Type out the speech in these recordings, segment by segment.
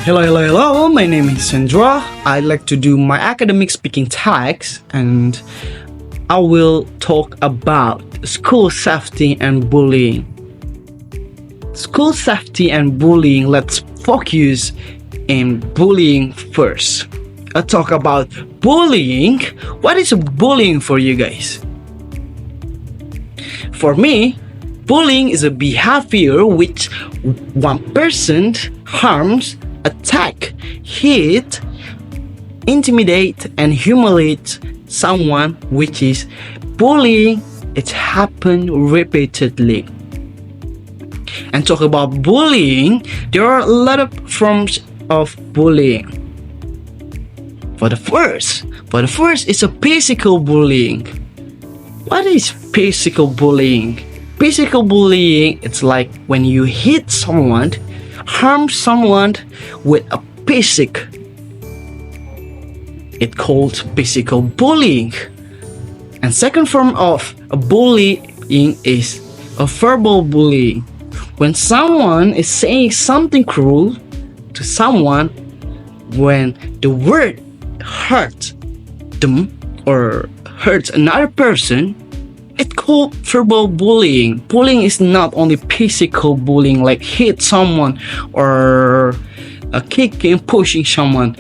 Hello. My name is Hendra. I like to do my academic speaking tags, and I will talk about school safety and bullying. School safety and bullying, let's focus in bullying first. I'll talk about bullying. What is bullying for you guys? For me, bullying is a behavior which one person harms, attack, hit, intimidate, and humiliate someone, which is bullying. It happened repeatedly. And talk about bullying, there are a lot of forms of bullying. For the first is a physical bullying. What is physical bullying? Physical bullying, it's like when you hit someone, harm someone with a physic. It's called physical bullying. And second form of bullying is a verbal bullying. When someone is saying something cruel to someone, when the word hurts them or hurts another person, it's called verbal bullying. Bullying is not only physical bullying, like hit someone or kicking, pushing someone,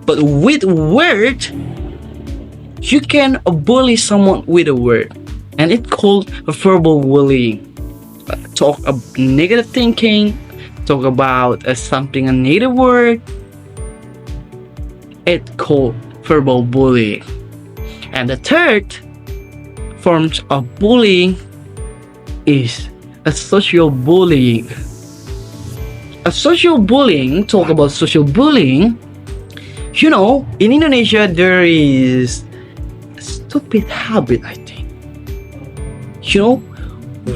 but with word, you can bully someone with a word, and it's called verbal bullying. Talk about negative thinking, talk about something, a negative word, it's called verbal bullying. And the third forms of bullying is a social bullying. A social bullying, talk about social bullying. You know, in Indonesia there is a stupid habit, I think. You know,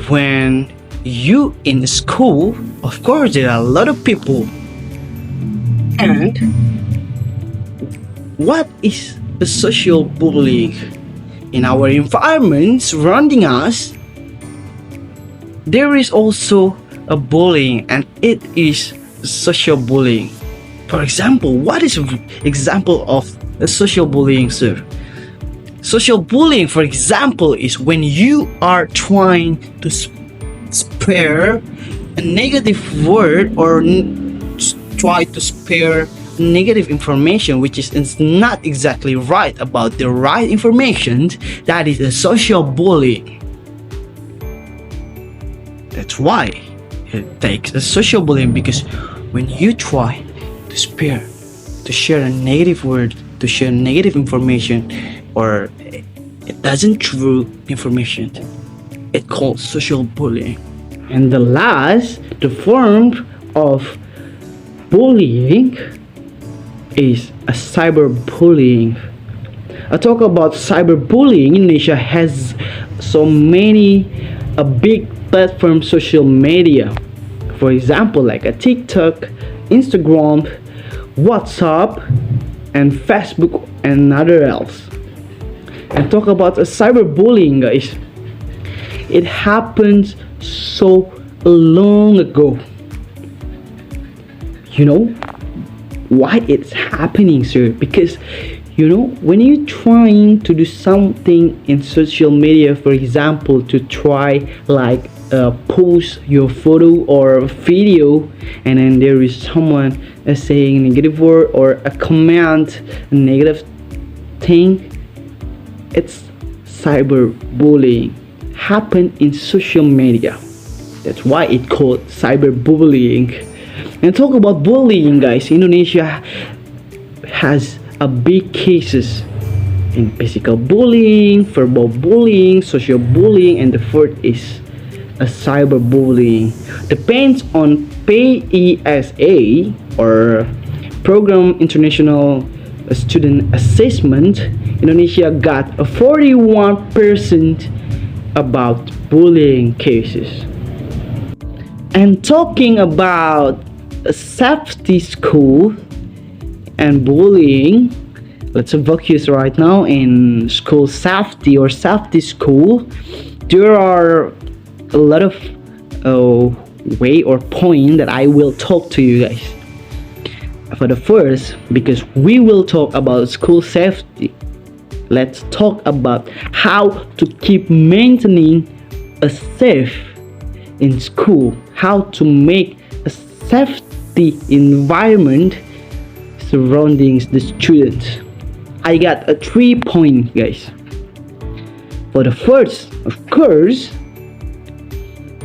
when you in school, of course there are a lot of people. And what is the social bullying? In our environment surrounding us, there is also a bullying, and it is social bullying. For example, what is an example of a social bullying, sir? Social bullying, for example, is when you are trying to spare a negative word or try to spare negative information which is not exactly right about the right information. That is a social bullying. That's why it takes a social bullying, because when you try to share a negative word, to share negative information, or it doesn't true information, it's called social bullying. And the form of bullying is a cyberbullying. I talk about cyberbullying. Indonesia has so many big platform social media. For example, like a TikTok, Instagram, WhatsApp, and Facebook, and other else. And talk about a cyberbullying, guys. It happened so long ago. You know why it's happening, sir? Because you know, when you're trying to do something in social media, for example, to try like post your photo or video, and then there is someone saying a negative word or a comment, a negative thing, it's cyberbullying. Happen in social media. That's why it's called cyberbullying. And talk about bullying, guys. Indonesia has a big cases in physical bullying, verbal bullying, social bullying, and the fourth is a cyberbullying. Depends on PISA or Program International Student Assessment. Indonesia got a 41% about bullying cases. And talking about safety school and bullying, let's focus right now in school safety or safety school. There are a lot of way or point that I will talk to you guys. For the first, because we will talk about school safety, let's talk about how to keep maintaining a safe in school, how to make a safety environment surrounding the students. I got a 3 point, guys. For the first, of course,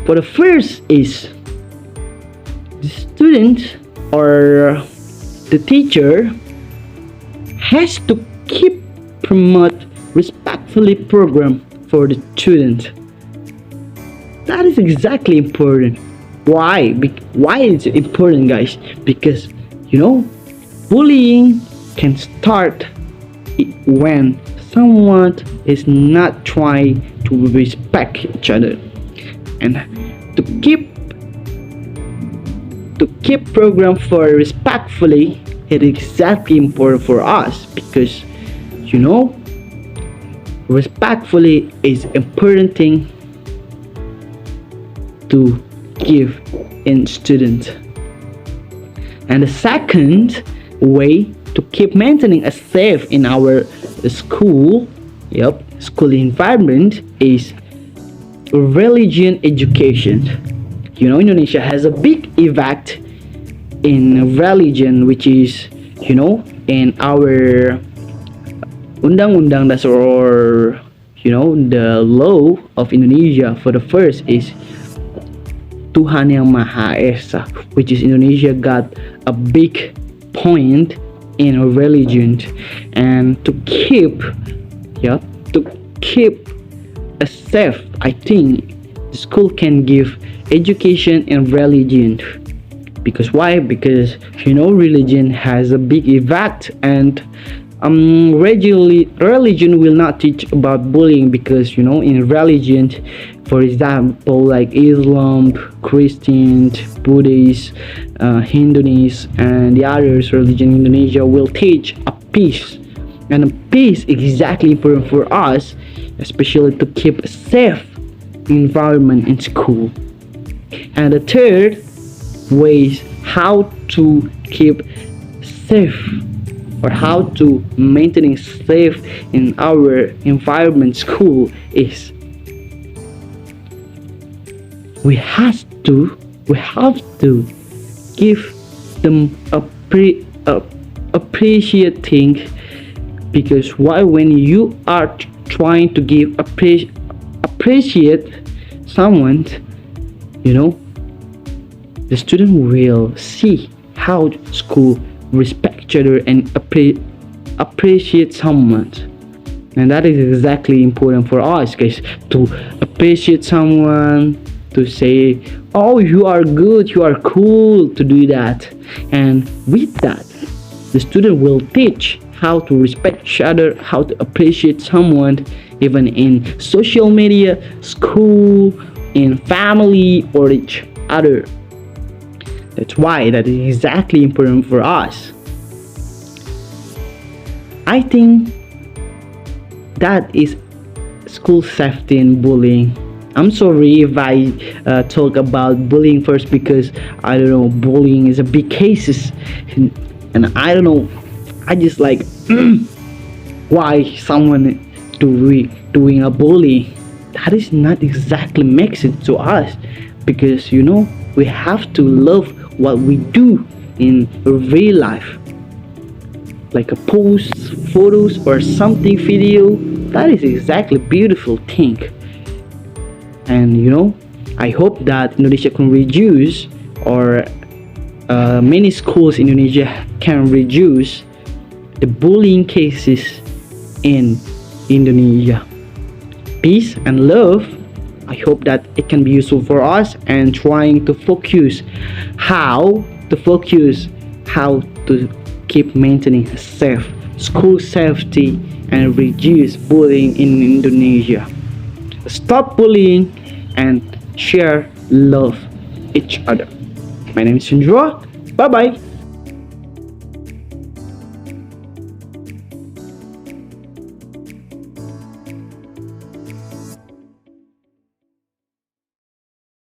for the first is the student or the teacher has to keep promote respectfully program for the student. That is exactly important. Why? Why is it important, guys? Because bullying can start when someone is not trying to respect each other, and to keep program for respectfully, it is exactly important for us because respectfully is important thing to give in student. And the second way to keep maintaining a safe in our school environment is religion education. Indonesia has a big effect in religion, which is in our undang-undang dasar, or the law of Indonesia. For the first is Tuhan Yang Maha Esa, which is Indonesia got a big point in religion. And to keep a safe, I think the school can give education in religion. Because why? Because religion has a big effect, and religion will not teach about bullying, because in religion, for example, like Islam, Christians, Buddhists, Hindus, and the others religion in Indonesia will teach a peace, and a peace is exactly important for us, especially to keep a safe environment in school. And the third way is how to keep safe, or how to maintaining safe in our environment school is we have to give them appreciating. Because why? When you are trying to give appreciate someone, the student will see how school respect each other and appreciate someone. And that is exactly important for us, guys, to appreciate someone, to say, oh, you are good, you are cool, to do that. And with that, the student will teach how to respect each other, how to appreciate someone, even in social media, school, in family, or each other. That's why that is exactly important for us. I think that is school safety and bullying. I'm sorry if I talk about bullying first, because I don't know, bullying is a big cases, and I don't know, I just like why someone doing a bully. That is not exactly makes sense to us, because we have to love what we do in real life, like a post photos or something video. That is exactly beautiful thing. And I hope that Indonesia can reduce, or many schools in Indonesia can reduce the bullying cases in Indonesia. Peace and love. I hope that it can be useful for us, and trying to focus how to keep maintaining safe school safety and reduce bullying in Indonesia. Stop bullying and share love each other. My name is Hendra. Bye bye.